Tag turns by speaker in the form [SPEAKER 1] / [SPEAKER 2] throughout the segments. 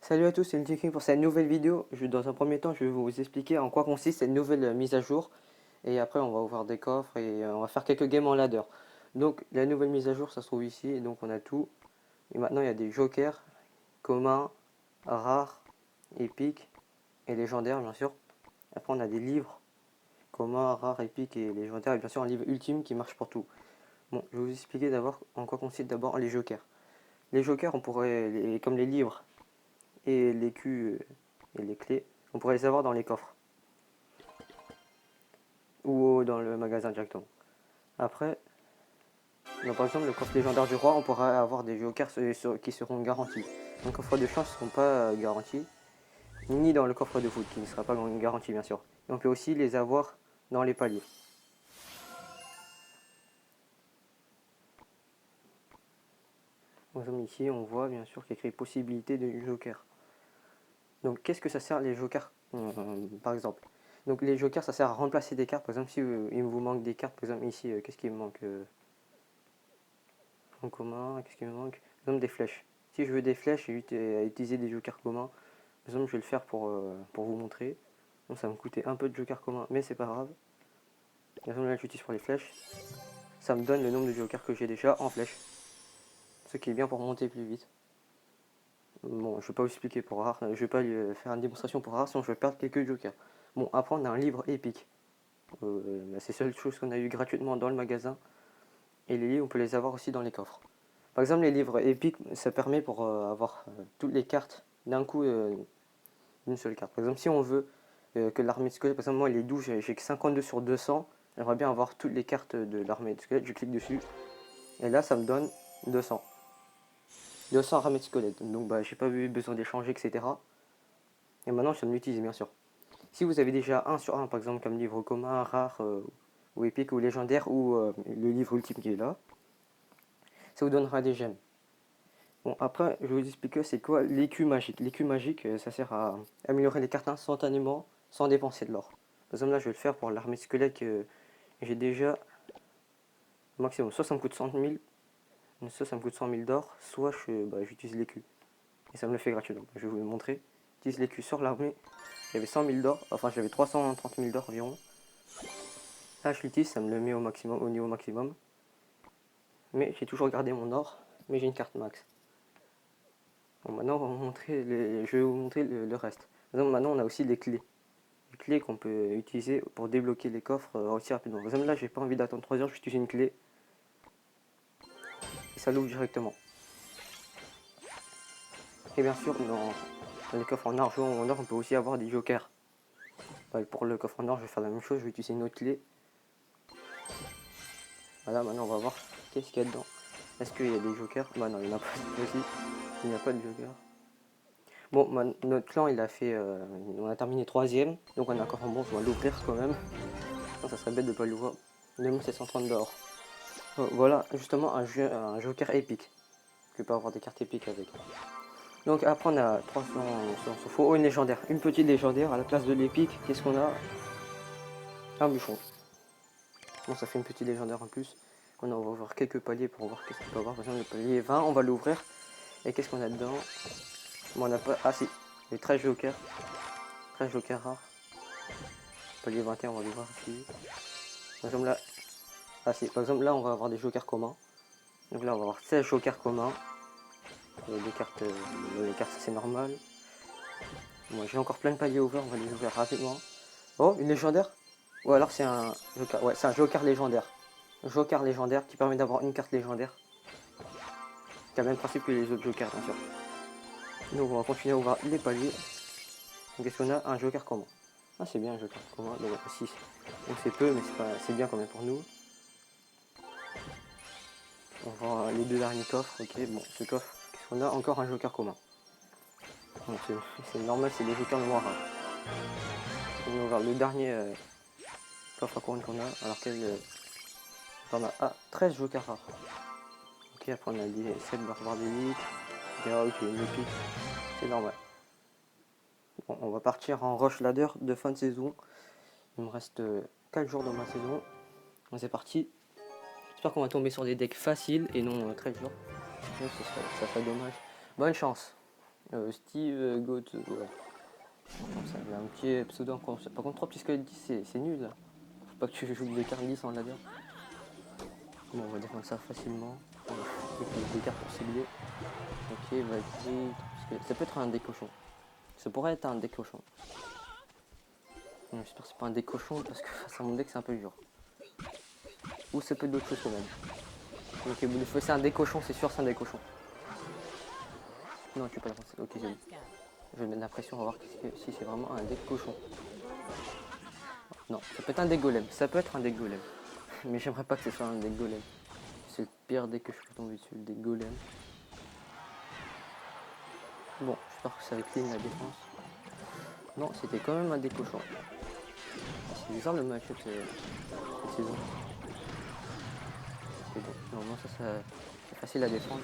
[SPEAKER 1] Salut à tous, c'est Tiki pour cette nouvelle vidéo. Dans un premier temps, je vais vous expliquer en quoi consiste cette nouvelle mise à jour. Et après, on va ouvrir des coffres et on va faire quelques games en ladder. Donc, la nouvelle mise à jour, ça se trouve ici. Et donc, on a tout. Et maintenant, il y a des jokers communs, rares, épiques et légendaires, bien sûr. Après, on a des livres communs, rares, épiques et légendaires. Et bien sûr, un livre ultime qui marche pour tout. Bon, je vais vous expliquer d'abord en quoi consiste d'abord les jokers. Les jokers, on pourrait, comme les livres et les culs et les clés, on pourrait les avoir dans les coffres ou dans le magasin directement. Après, donc par exemple, le coffre légendaire du roi, on pourra avoir des jokers qui seront garantis. Donc, coffre de chance ne seront pas garantis, ni dans le coffre de foot qui ne sera pas garanti bien sûr. Et on peut aussi les avoir dans les paliers. Par exemple, ici, on voit bien sûr qu'il y a écrit possibilité de joker. Donc, qu'est-ce que ça sert les jokers par exemple? Donc, les jokers, ça sert à remplacer des cartes. Par exemple, si il vous manque des cartes, par exemple, ici, qu'est-ce qui me manque en commun, qu'est-ce qui me manque? Par exemple, des flèches. Si je veux des flèches et à utiliser des jokers communs, par exemple, je vais le faire pour vous montrer. Donc, ça va me coûter un peu de jokers communs, mais c'est pas grave. Par exemple, là, j'utilise pour les flèches. Ça me donne le nombre de jokers que j'ai déjà en flèche. Ce qui est bien pour monter plus vite. Bon, je vais pas vous expliquer pour rare, je vais pas faire une démonstration pour rare, sinon je vais perdre quelques jokers. Bon, après, on a un livre épique. C'est la seule chose qu'on a eu gratuitement dans le magasin. Et les livres, on peut les avoir aussi dans les coffres. Par exemple, les livres épiques, ça permet pour avoir toutes les cartes d'un coup d'une seule carte. Par exemple, si on veut que l'armée de squelette, par exemple, moi, les 12, j'ai que 52 sur 200, j'aimerais bien avoir toutes les cartes de l'armée de squelette, je clique dessus, et là, ça me donne 200. 200 armées de squelette, donc bah, j'ai pas eu besoin d'échanger, etc. Et maintenant, je viens de l'utiliser, bien sûr. Si vous avez déjà 1 sur 1, par exemple, comme livre commun, rare, ou épique, ou légendaire, ou le livre ultime qui est là, ça vous donnera des gemmes. Bon, après, je vais vous expliquer c'est quoi l'écu magique. L'écu magique, ça sert à améliorer les cartes instantanément sans dépenser de l'or. Par exemple, là, je vais le faire pour l'armée squelette que j'ai déjà maximum. Soit ça me coûte 100 000, soit ça me coûte 100 000 d'or, soit j'utilise l'écu. Et ça me le fait gratuitement. Je vais vous le montrer. J'utilise l'écu sur l'armée. J'avais 100 000 d'or, enfin j'avais 330 000 d'or environ. Là, je l'utilise, ça me le met au maximum, au niveau maximum. Mais j'ai toujours gardé mon or, mais j'ai une carte max. Bon, maintenant, je vais vous montrer le reste. Par exemple, maintenant, on a aussi les clés. Les clés qu'on peut utiliser pour débloquer les coffres aussi rapidement. Par exemple, là, j'ai pas envie d'attendre 3 heures, je vais utiliser une clé et ça l'ouvre directement. Et bien sûr, dans les coffres en argent ou en or, on peut aussi avoir des jokers. Pour le coffre en or, je vais faire la même chose, je vais utiliser une autre clé. Voilà, maintenant, on va voir qu'est-ce qu'il y a dedans. Est-ce qu'il y a des jokers? Bah non, il n'y en a pas aussi. Il n'y a pas de joker. Bon, notre clan, il a fait. On a terminé 3ème, donc on est encore en bon, je vais l'ouvrir quand même. Non, ça serait bête de ne pas l'ouvrir. 2730 d'or. Voilà, justement, un joker épique. Tu peux avoir des cartes épiques avec. Donc après, on a 300. Il faut une légendaire. Une petite légendaire à la place de l'épique. Qu'est-ce qu'on a? Un bûcheron. Bon, ça fait une petite légendaire en plus. On va voir quelques paliers pour voir qu'est-ce qu'on peut avoir. Par exemple, le palier 20, on va l'ouvrir. Et qu'est-ce qu'on a dedans? Bon, on n'a pas. Ah si, les 13 jokers. 13 jokers rares. Palier 21, on va l'ouvrir aussi. Par exemple là. Ah si, par exemple là, on va avoir des jokers communs. Donc là, on va avoir 16 jokers communs. Les cartes c'est normal. Moi j'ai encore plein de paliers ouverts, on va les ouvrir rapidement. Oh, une légendaire. Ou alors c'est un joker. Ouais, c'est un joker légendaire. Un joker légendaire qui permet d'avoir une carte légendaire. Qui a le même principe que les autres jokers, bien sûr. Donc on va continuer à ouvrir les paliers. Donc qu'est-ce qu'on a? Un joker commun. Ah, c'est bien un joker commun. Donc 6. Donc c'est peu, mais c'est bien quand même pour nous. On va voir les deux derniers coffres. Ok, bon, ce coffre, qu'est-ce qu'on a? Encore un joker commun. Bon, c'est normal, c'est des jokers noirs. On va voir le dernier coffre à couronne qu'on a. Alors on a 13 jokers rares. Ok, après on a des 7 barbares d'élite. Des ok, une épique. C'est normal. Bon, on va partir en rush ladder de fin de saison. Il me reste 4 jours dans ma saison. C'est parti. J'espère qu'on va tomber sur des decks faciles et non 13 jours. Sinon, ça serait dommage. Bonne chance. Steve Goat, ouais. Comme ça, il y a un petit pseudo encore. Par contre, 3 petits squelettes 10, c'est nul là. Faut pas que tu joues des cartes 10 en ladder. Bon, on va défendre ça facilement. Avec des cartes pour cibler. Ok, Valkyrie. Ça peut être un décochon. Ça pourrait être un décochon. J'espère que c'est pas un décochon parce que face à mon deck c'est un peu dur. Ou ça peut être d'autres choses quand même. Ok, bon, faut c'est un décochon, c'est sûr c'est un décochon. Non, tu peux pas la penser. Ok, c'est bon. Je vais mettre la pression, on va voir si c'est vraiment un deck cochon. Non, ça peut être un deck golem. Ça peut être un deck golem. Mais j'aimerais pas que ce soit un deck golem. C'est le pire deck que je peux tomber dessus, le deck golem. Bon, j'espère que ça va clean la défense. Non, c'était quand même un deck cochon. C'est bizarre le match-up cette saison. Mais bon, normalement ça c'est facile à défendre.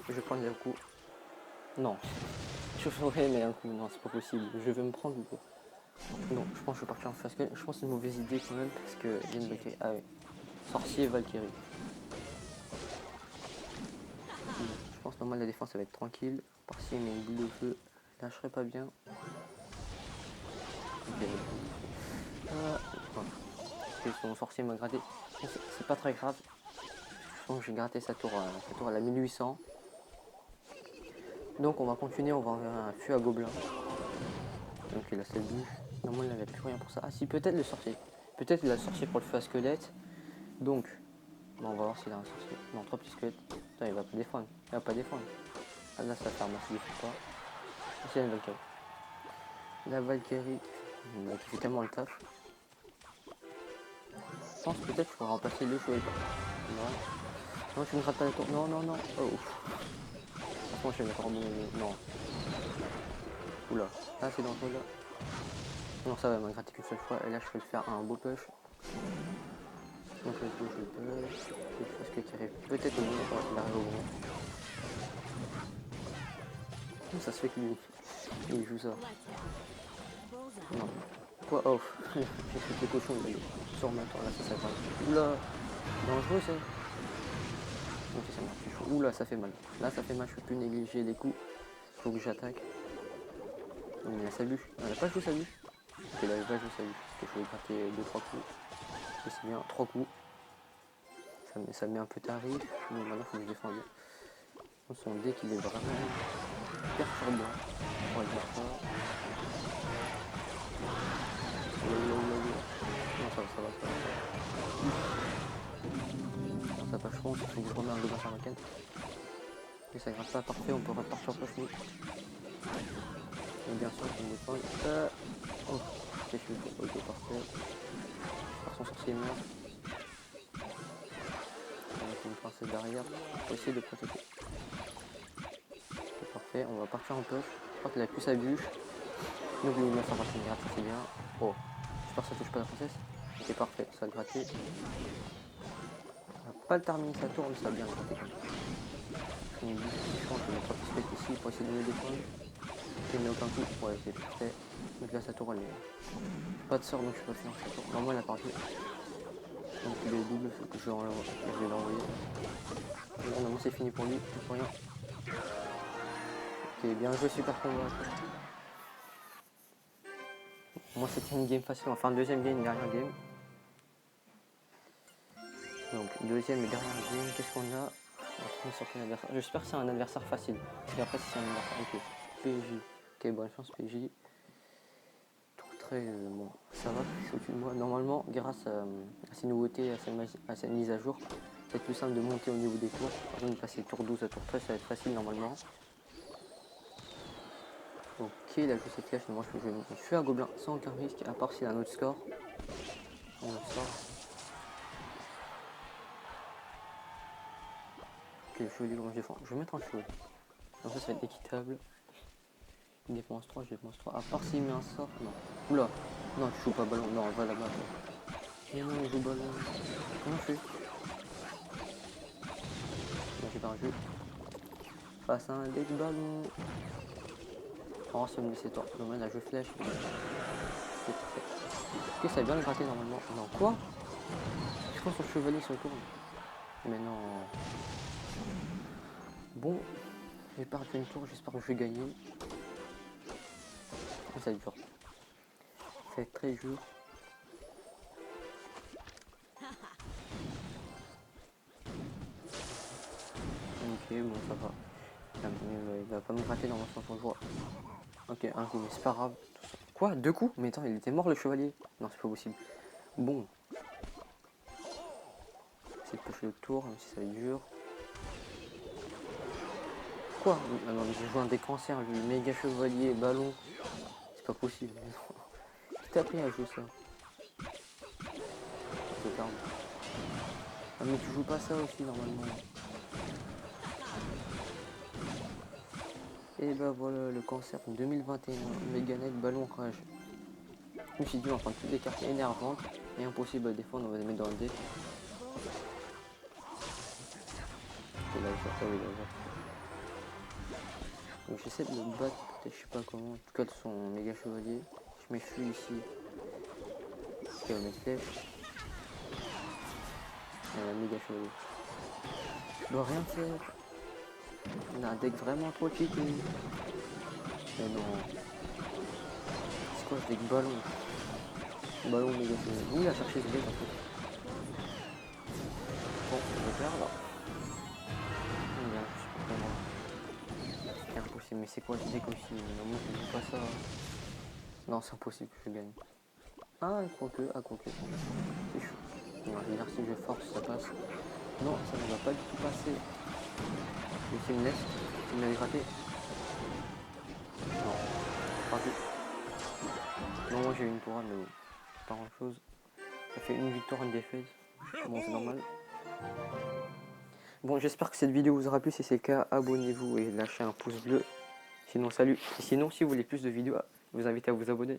[SPEAKER 1] Je vais prendre un coup. Non. Je ferai mais un coup, non c'est pas possible. Je vais me prendre ou quoi? Non, je pense que je vais partir en face. Je pense que c'est une mauvaise idée quand même parce que il y a une Valkyrie. Ah oui. Sorcier Valkyrie. Je pense normalement la défense ça va être tranquille. Par si mais une boule de feu. Là je serais pas bien. Ok. Son sorcier m'a gratté. C'est pas très grave. Je pense que j'ai gratté sa tour à la 1800. Donc on va continuer, on va envoyer un feu à gobelin. Donc il a cette bûche. Normalement il n'avait plus rien pour ça. Ah si, peut-être le sorcier. Peut-être il a le sorcier pour le feu à squelette. Donc, bon, on va voir s'il a un sorcier. Non, 3 petits squelettes. Putain, il va pas défendre. Il va pas défendre. Ah là ça ferme, il défend pas. Ah, c'est la Valkyrie. La Valkyrie qui fait tellement le taf. Je pense peut-être qu'il faut remplacer le chevalier. Non, tu me grattes pas la tour. Non, non, non. Oh. Franchement, je vais mettre en bon. Non. Oula. Là, c'est dangereux là. Non, ça va, il m'a gratté qu'une seule fois. Et là, je vais le faire un beau push. Donc, le coup, je push. Quelque chose qui arrive peut-être au moment quand il arrive au moment. Ça se fait qu'il il joue ça. Non. Quoi? Oh. J'ai fait le cochon, il est sur ma tour. Là, ça va. Oula. Dangereux ça. Ok, ça marche. Oula, ça fait mal. Là, ça fait mal. Je peux plus négliger les coups. Faut que j'attaque. Il a sa bûche. Elle a pas joué sa bûche. Ok, là, elle va jouer sa bûche. Ok, je vais gratter 2-3 coups. Et c'est bien, 3 coups. Ça met un peu tarif. Donc maintenant, il faut que je défende. Son deck, il est vraiment perturbant. On va le dire ça. Non, ça va. Non, ça passe, je pense. Il faut que je remets un gobelin sur ma canne. Et ça gratte pas, parfait. On peut repartir sur le. Et bien sûr, on défend. Oh, ok, je suis ok, parfait. Par son sorcier mort. On va passer derrière pour essayer de protéger. C'est parfait, on va partir en push. Je crois qu'il a plus sa bûche. Donc il met sa racine gratte, c'est bien. Oh, j'espère que ça touche pas la princesse. C'est parfait, ça a gratté. On va pas le terminer sa tour, mais ça a bien gratté. Je pense que je vais mettre 3 petits ici pour essayer de me défendre. Il met aucun coup. Ouais, c'est parfait. Donc là, sa tour, elle est pas de sort, donc je peux faire sa tour. Normalement, elle a parti. Donc il est double, faut que je vais l'envoyer. Normalement, c'est fini pour lui, plus pour rien. Ok, bien joué, super combat. Moi, c'était une game facile. Enfin, deuxième game, dernière game. Donc, deuxième et dernière game, qu'est-ce qu'on a? Sur quel adversaire? J'espère que c'est un adversaire facile. Et après, si c'est un adversaire. Ok, PJ. Ok, bonne chance, PJ. Très bon, ça va, c'est au-dessus de moi. Normalement, grâce à ces nouveautés, à cette mise à jour, c'est plus simple de monter au niveau des tours. Par exemple, passer tour 12 à tour 13, ça va être facile normalement. Ok, là je sais flèche, moi je suis un gobelin sans aucun risque, à part s'il a un autre score. Un autre score. Ok, le chevalier, comment je défends? Je vais mettre un chevalier. Donc ça va être équitable. Il dépense 3, je dépense 3. À part s'il met un sort, non. Oula, non, tu joues pas ballon, non, va là-bas. Mais non, il joue ballon. Comment je fais? Là j'ai pas un jeu. Face à un deck ballon. Oh, ça me laissait tort. Dommage, là je flèche. C'est parfait. Ok, ça a bien le gratté normalement. Non, quoi? Je pense son chevalier se tourne. Mais non. Bon, j'ai perdu une tour, j'espère que je vais gagner. que ça dure. Ça va être très dur. Ok, bon, ça va. Il va pas me gratter dans mon sens en joie. Ok, un coup, mais c'est pas grave. Quoi? 2 coups? Mais attends, il était mort le chevalier. Non, c'est pas possible. Bon. C'est de pêcher le tour, même si ça va être dur. Quoi? Ah non, mais j'ai joué un des cancers, lui, méga chevalier, ballon. C'est pas possible. Qui t'a appris à jouer ça? C'est tard. Ah mais tu joues pas ça aussi normalement. Et bah voilà, le cancer 2021, Meganet Ballon Rage. Je me suis dit, on va prendre toutes les cartes énervantes et impossible à défendre, on va les mettre dans le deck. Et là, ça va, donc j'essaie de le battre, peut-être je sais pas comment. En tout cas, de son méga chevalier. Je m'effuis ici. Il va mettre flèche. Méga chevalier. Je dois rien faire. On a un deck vraiment trop cheaté. Mais non. C'est quoi ce deck ballon? Ballon méga chevalier. Où il a cherché ce deck en fait? Bon, je vais perdre. C'est impossible, mais c'est quoi ce deck aussi? Non, moi je joue pas ça. Non, c'est impossible que je gagne. Ah, quoique, c'est chaud. Non, je vais dire si je force, ça passe. Non, ça ne va pas du tout passer. Mais c'est une laisse, il m'avait gratté. Non, raté. Non, moi j'ai eu une tourade, mais bon, pas grand chose. Ça fait une victoire, une défaite. Bon, c'est normal. Bon, j'espère que cette vidéo vous aura plu. Si c'est le cas, abonnez-vous et lâchez un pouce bleu. Sinon, salut. Et sinon, si vous voulez plus de vidéos, je vous invite à vous abonner.